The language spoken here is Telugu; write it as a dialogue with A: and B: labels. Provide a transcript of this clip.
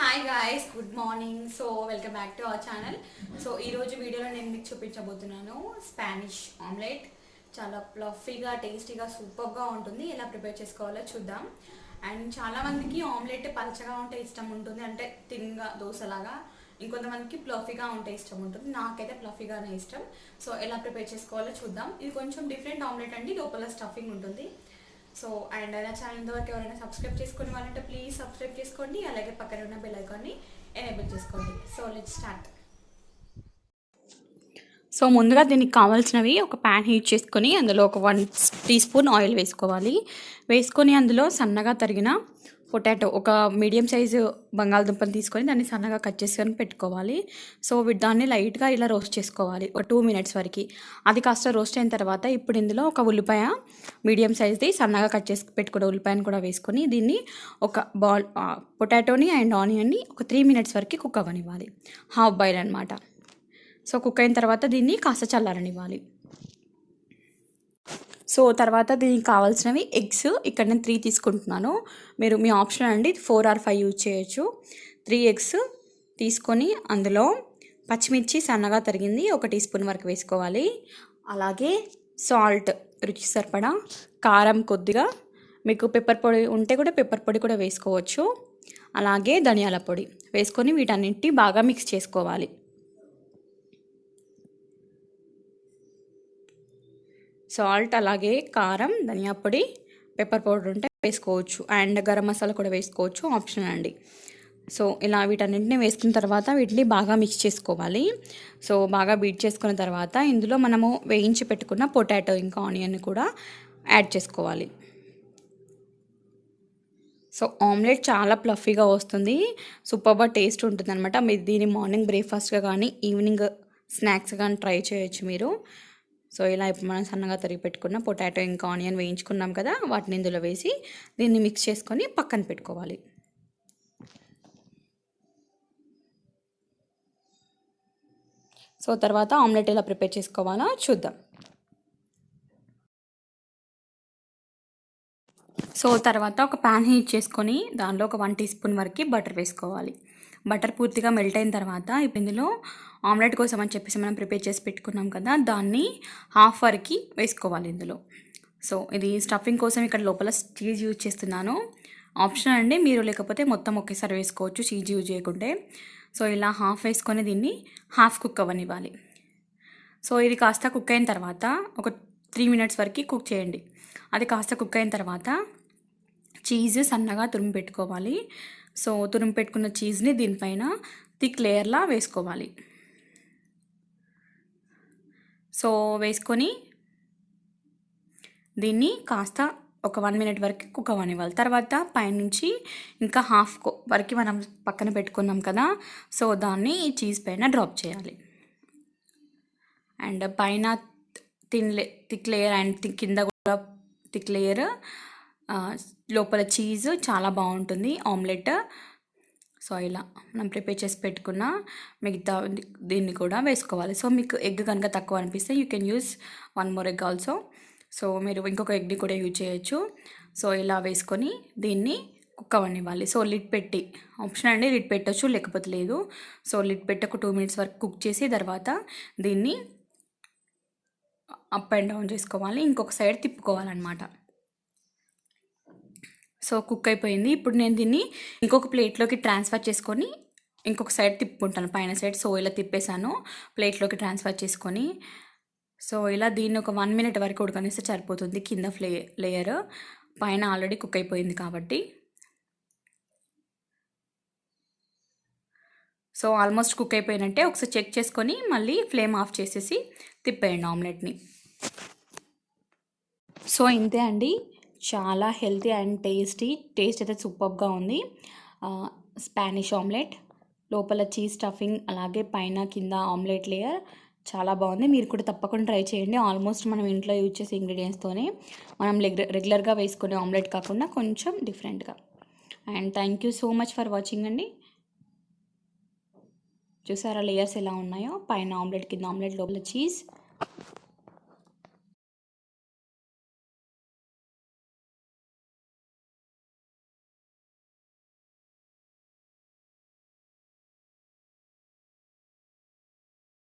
A: Hi guys, good morning. So welcome back to our channel. So ఈరోజు వీడియోలో నేను మీకు చూపించబోతున్నాను స్పానిష్ ఆమ్లెట్. చాలా ఫ్లఫీగా, టేస్టీగా, సూపర్గా ఉంటుంది. ఎలా ప్రిపేర్ చేసుకోవాలో చూద్దాం. అండ్ చాలామందికి ఆమ్లెట్ పలచగా ఉంటే ఇష్టం ఉంటుంది, అంటే తిన్గా దోశలాగా. ఇంకొంతమందికి ప్లఫీగా ఉంటే ఇష్టం ఉంటుంది. నాకైతే ప్లఫీగానే ఇష్టం. సో ఎలా ప్రిపేర్ చేసుకోవాలో చూద్దాం. ఇది కొంచెం డిఫరెంట్ ఆమ్లెట్ అండి, లోపల స్టఫింగ్ ఉంటుంది. సో అండ్ నా ఛానల్ ఇంతవరకు ఎవరైనా సబ్స్క్రైబ్ చేసుకునే వాళ్ళంటే ప్లీజ్ సబ్స్క్రైబ్ చేసుకోండి. అలాగే పక్కన ఉన్న బెల్ ఐకాన్ని ఎనేబుల్ చేసుకోండి. So let's start. సో ముందుగా దీనికి కావాల్సినవి, ఒక ప్యాన్ హీట్ చేసుకొని అందులో ఒక 1 టీ స్పూన్ ఆయిల్ వేసుకోవాలి. వేసుకొని అందులో సన్నగా తరిగిన పొటాటో, ఒక మీడియం సైజు బంగాళదుంపలు తీసుకొని దాన్ని సన్నగా కట్ చేసుకొని పెట్టుకోవాలి. సో దాన్ని లైట్గా ఇలా రోస్ట్ చేసుకోవాలి ఒక 2 మినిట్స్ వరకు. అది కాస్త రోస్ట్ అయిన తర్వాత ఇప్పుడు ఇందులో ఒక ఉల్లిపాయ, మీడియం సైజ్ది సన్నగా కట్ చేసి పెట్టుకున్న ఉల్లిపాయను కూడా వేసుకొని దీన్ని ఒక పొటాటోని అండ్ ఆనియన్ని ఒక 3 మినిట్స్ వరకు కుక్ అవ్వనివ్వాలి. హాఫ్ బాయిల్ అనమాట. సో కుక్ అయిన తర్వాత దీన్ని కాస్త చల్లారనివ్వాలి. సో తర్వాత దీనికి కావాల్సినవి ఎగ్స్, ఇక్కడ నేను 3 తీసుకుంటున్నాను. మీరు మీ ఆప్షన్ అండి, 4 or 5 యూజ్ చేయొచ్చు. 3 ఎగ్స్ తీసుకొని అందులో పచ్చిమిర్చి సన్నగా తరిగింది 1 టీ స్పూన్ వరకు వేసుకోవాలి. అలాగే సాల్ట్ రుచి సరిపడా, కారం కొద్దిగా, మీకు పెప్పర్ పొడి ఉంటే కూడా పెప్పర్ పొడి కూడా వేసుకోవచ్చు. అలాగే ధనియాల పొడి వేసుకొని వీటన్నింటినీ బాగా మిక్స్ చేసుకోవాలి. సాల్ట్, అలాగే కారం, ధనియా పొడి, పెప్పర్ పౌడర్ ఉంటే వేసుకోవచ్చు. అండ్ గరం మసాలా కూడా వేసుకోవచ్చు, ఆప్షన్ అండి. సో ఇలా వీటన్నింటినీ వేసుకున్న తర్వాత వీటిని బాగా మిక్స్ చేసుకోవాలి. సో బాగా బీట్ చేసుకున్న తర్వాత ఇందులో మనము వేయించి పెట్టుకున్న పొటాటో ఇంకా ఆనియన్ కూడా యాడ్ చేసుకోవాలి. సో ఆమ్లెట్ చాలా ప్లఫీగా వస్తుంది, సూపర్గా టేస్ట్ ఉంటుంది అనమాట. మీరు దీన్ని మార్నింగ్ బ్రేక్ఫాస్ట్గా కానీ ఈవినింగ్ స్నాక్స్ కానీ ట్రై చేయొచ్చు మీరు. సో ఇలా ఇప్పుడు మనం సన్నగా తరిగి పెట్టుకున్న పొటాటో ఇంకా ఆనియన్ వేయించుకున్నాం కదా, వాటిని ఇందులో వేసి దీన్ని మిక్స్ చేసుకొని పక్కన పెట్టుకోవాలి. సో తర్వాత ఆమ్లెట్ ఎలా ప్రిపేర్ చేసుకోవాలో చూద్దాం. సో తర్వాత ఒక ప్యాన్ హీట్ చేసుకొని దానిలో ఒక 1 టీ స్పూన్ వరకు బటర్ వేసుకోవాలి. బటర్ పూర్తిగా మెల్ట్ అయిన తర్వాత ఇప్పుడు ఇందులో ఆమ్లెట్ కోసం అని చెప్పేసి మనం ప్రిపేర్ చేసి పెట్టుకున్నాం కదా, దాన్ని హాఫ్ వరకు వేసుకోవాలి ఇందులో. సో ఇది స్టఫింగ్ కోసం ఇక్కడ లోపల చీజ్ యూజ్ చేస్తున్నాను, ఆప్షన్ అండి. మీరు లేకపోతే మొత్తం ఒకేసారి వేసుకోవచ్చు చీజ్ యూజ్ చేయకుంటే. సో ఇలా హాఫ్ వేసుకొని దీన్ని హాఫ్ కుక్ అవ్వనివ్వాలి. సో ఇది కాస్త కుక్ అయిన తర్వాత ఒక 3 మినిట్స్ వరకు కుక్ చేయండి. అది కాస్త కుక్ అయిన తర్వాత చీజ్ సన్నగా తురిమి పెట్టుకోవాలి. సో తురిమి పెట్టుకున్న చీజ్ని దీనిపైన థిక్ లేయర్లా వేసుకోవాలి. సో వేసుకొని దీన్ని కాస్త ఒక 1 మినిట్ వరకు కుక్ అవ్వనివ్వాలి. తర్వాత పైనుంచి ఇంకా హాఫ్ వరకు మనం పక్కన పెట్టుకున్నాం కదా, సో దాన్ని ఈ చీజ్ పైన డ్రాప్ చేయాలి. అండ్ పైన థిక్ లేయర్ అండ్ కింద కూడా థిక్ లేయర్, లోపల చీజ్, చాలా బాగుంటుంది ఆమ్లెట్. సో ఇలా మనం ప్రిపేర్ చేసి పెట్టుకున్న మిగతా దీన్ని కూడా వేసుకోవాలి. సో మీకు ఎగ్ కనుక తక్కువ అనిపిస్తే you can use 1 more egg also. So మీరు ఇంకొక ఎగ్ని కూడా యూజ్ చేయొచ్చు. సో ఇలా వేసుకొని దీన్ని కుక్ అవ్వనివ్వాలి. సో లిడ్ పెట్టి, ఆప్షన్ అండి, లిడ్ పెట్టచ్చు లేకపోతే లేదు. సో లిడ్ పెట్టి ఒక 2 మినిట్స్ వరకు కుక్ చేసి తర్వాత దీన్ని అప్ అండ్ డౌన్ చేసుకోవాలి, ఇంకొక సైడ్ తిప్పుకోవాలన్నమాట. సో కుక్ అయిపోయింది. ఇప్పుడు నేను దీన్ని ఇంకొక ప్లేట్లోకి ట్రాన్స్ఫర్ చేసుకొని ఇంకొక సైడ్ తిప్పుకుంటాను, పైన సైడ్. సో ఇలా తిప్పేసాను ప్లేట్లోకి ట్రాన్స్ఫర్ చేసుకొని. సో ఇలా దీన్ని ఒక 1 మినిట్ వరకు ఉడకనిస్తే సరిపోతుంది. కింద లేయర్, పైన ఆల్రెడీ కుక్ అయిపోయింది కాబట్టి. సో ఆల్మోస్ట్ కుక్ అయిపోయినట్టే. ఒకసారి చెక్ చేసుకొని మళ్ళీ ఫ్లేమ్ ఆఫ్ చేసేసి తిప్పేయండి ఆమ్లెట్ని. సో ఇంతే అండి, చాలా హెల్తీ అండ్ టేస్ట్ అయితే సూపర్గా ఉంది. స్పానిష్ ఆమ్లెట్, లోపల చీజ్ స్టఫింగ్, అలాగే పైన కింద ఆమ్లెట్ లేయర్, చాలా బాగుంది. మీరు కూడా తప్పకుండా ట్రై చేయండి. ఆల్మోస్ట్ మనం ఇంట్లో యూజ్ చేసే ఇంగ్రీడియంట్స్తోనే మనం రెగ్యులర్గా వేసుకునే ఆమ్లెట్ కాకుండా కొంచెం డిఫరెంట్గా. And thank you so much for watching అండి. చూసారా లేయర్స్ ఎలా ఉన్నాయో, పైన ఆమ్లెట్, కింద ఆమ్లెట్, లోపల చీజ్.